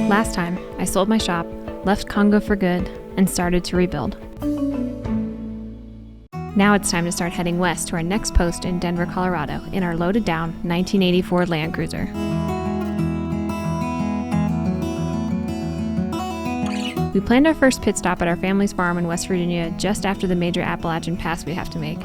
Last time, I sold my shop, left Congo for good, and started to rebuild. Now it's time to start heading west to our next post in Denver, Colorado, in our loaded down 1984 Land Cruiser. We planned our first pit stop at our family's farm in West Virginia just after the major Appalachian pass we have to make.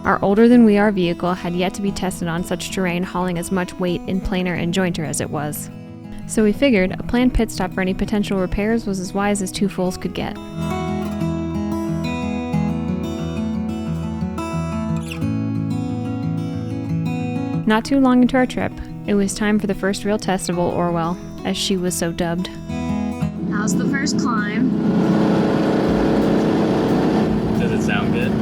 Our older-than-we-are vehicle had yet to be tested on such terrain, hauling as much weight in planer and jointer as it was. So we figured a planned pit stop for any potential repairs was as wise as two fools could get. Not too long into our trip, it was time for the first real test of old Orwell, as she was so dubbed. How's the first climb? Does it sound good?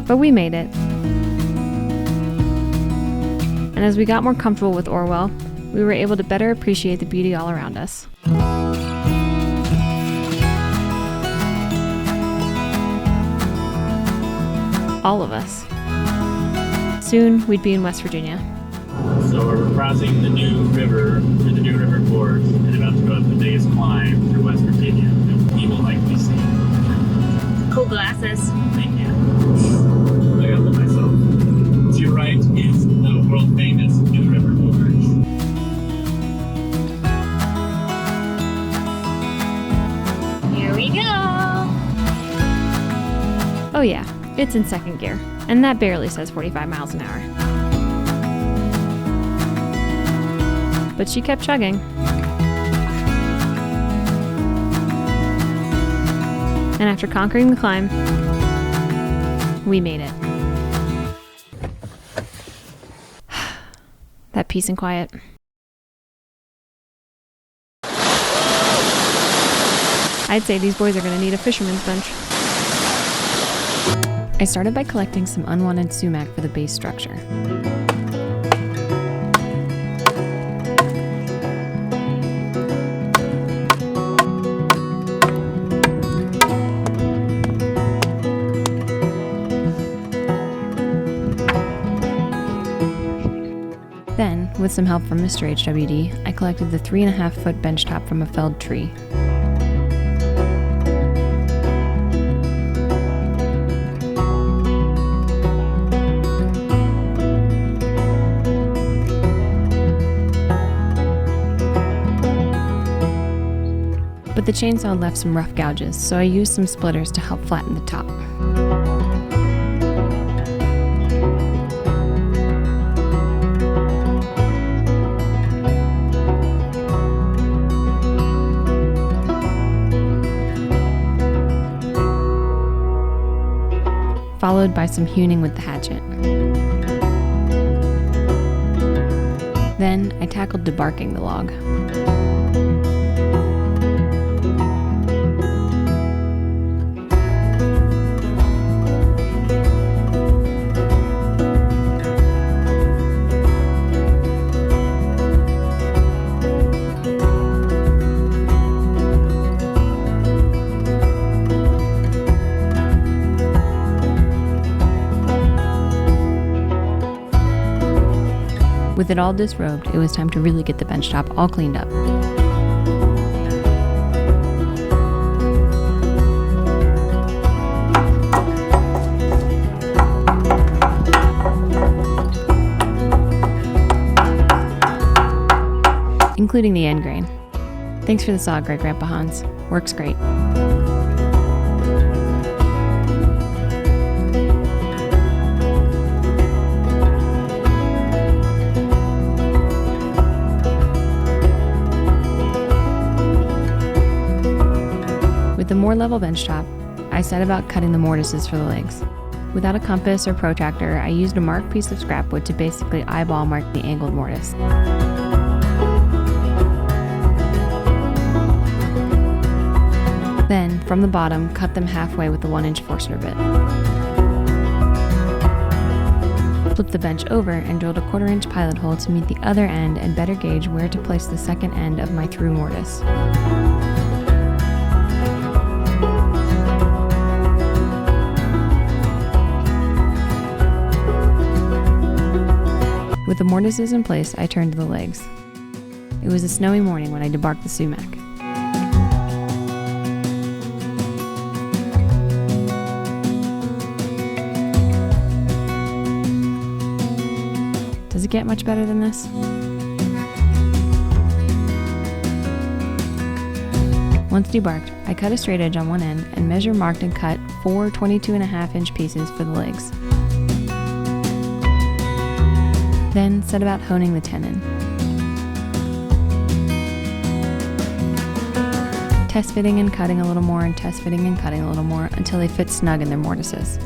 But we made it. And as we got more comfortable with Orwell, we were able to better appreciate the beauty all around us. All of us. Soon, we'd be in West Virginia. So we're crossing the New River, through the New River Gorge, and about to go up the biggest climb through West Virginia that we will likely see. Cool glasses. Thank you. I got them myself. To your right is the world famous New River Gorge. Here we go! Oh yeah, it's in second gear, and that barely says 45 miles an hour. But she kept chugging. And after conquering the climb, we made it. That peace and quiet. I'd say these boys are going to need a fisherman's bench. I started by collecting some unwanted sumac for the base structure. Then, with some help from Mr. HWD, I collected the 3.5-foot benchtop from a felled tree. But the chainsaw left some rough gouges, so I used some splitters to help flatten the top. Followed by some hewing with the hatchet. Then I tackled debarking the log. With it all disrobed, it was time to really get the benchtop all cleaned up. Including the end grain. Thanks for the saw, Great Grandpa Hans. Works great. With the more level benchtop, I set about cutting the mortises for the legs. Without a compass or protractor, I used a marked piece of scrap wood to basically eyeball mark the angled mortise. Then, from the bottom, cut them halfway with the 1-inch forstner bit. Flipped the bench over and drilled a 1/4-inch pilot hole to meet the other end and better gauge where to place the second end of my through mortise. With the mortises in place, I turned to the legs. It was a snowy morning when I debarked the sumac. Does it get much better than this? Once debarked, I cut a straight edge on one end and measure, marked, and cut 4 22.5-inch pieces for the legs. Then set about honing the tenon. Test fitting and cutting a little more, and test fitting and cutting a little more until they fit snug in their mortises.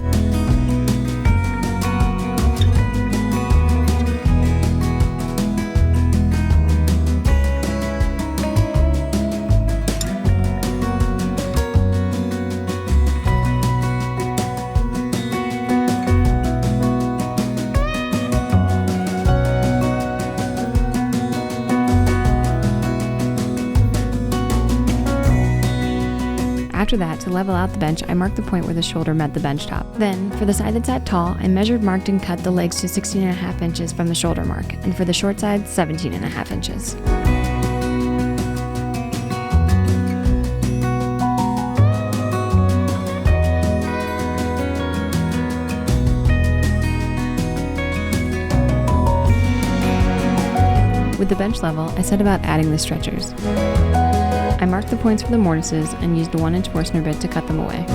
After that, to level out the bench, I marked the point where the shoulder met the benchtop. Then, for the side that sat tall, I measured, marked, and cut the legs to 16.5 inches from the shoulder mark, and for the short side, 17.5 inches. With the bench level, I set about adding the stretchers. I marked the points for the mortises and used the 1-inch forstner bit to cut them away.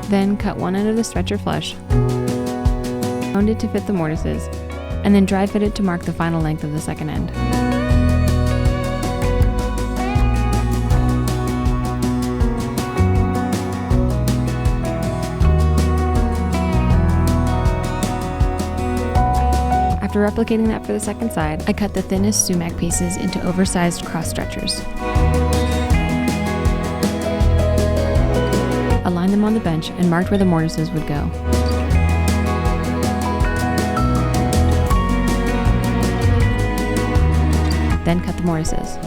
Then cut one end of the stretcher flush, honed it to fit the mortises, and then dry fit it to mark the final length of the second end. After replicating that for the second side, I cut the thinnest sumac pieces into oversized cross stretchers. Aligned them on the bench and marked where the mortises would go. Then cut the mortises.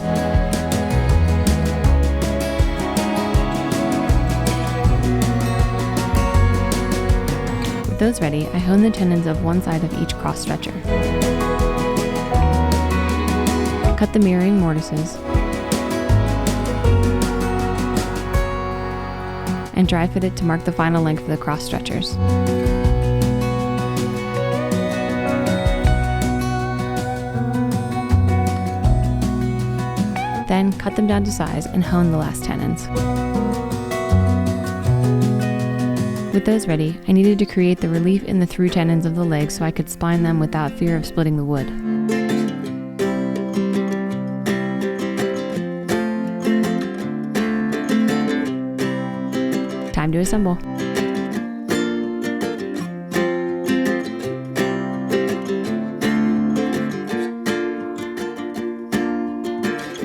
With those ready, I honed the tenons of one side of each cross stretcher. Cut the mirroring mortises and dry fit it to mark the final length of the cross stretchers. Then cut them down to size and hone the last tenons. With those ready, I needed to create the relief in the through tenons of the legs so I could spline them without fear of splitting the wood. Time to assemble.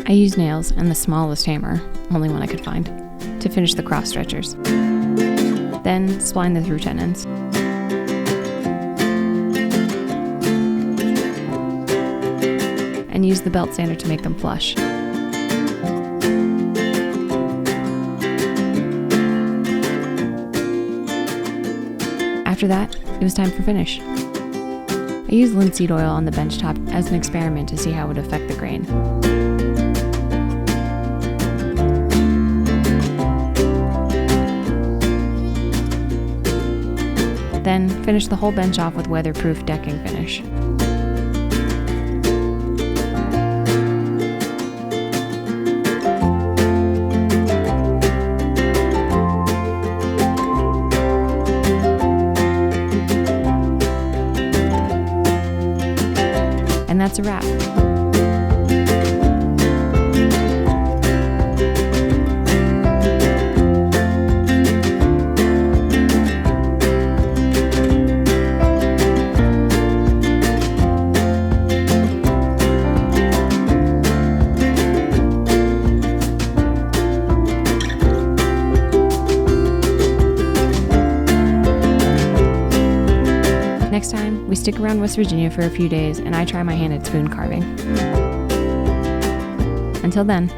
I used nails and the smallest hammer, only one I could find, to finish the cross stretchers. Then spline the through tenons. And use the belt sander to make them flush. After that, it was time for finish. I used linseed oil on the benchtop as an experiment to see how it would affect the grain. Then finish the whole bench off with weatherproof decking finish. And that's a wrap. Next time, we stick around West Virginia for a few days and I try my hand at spoon carving. Until then.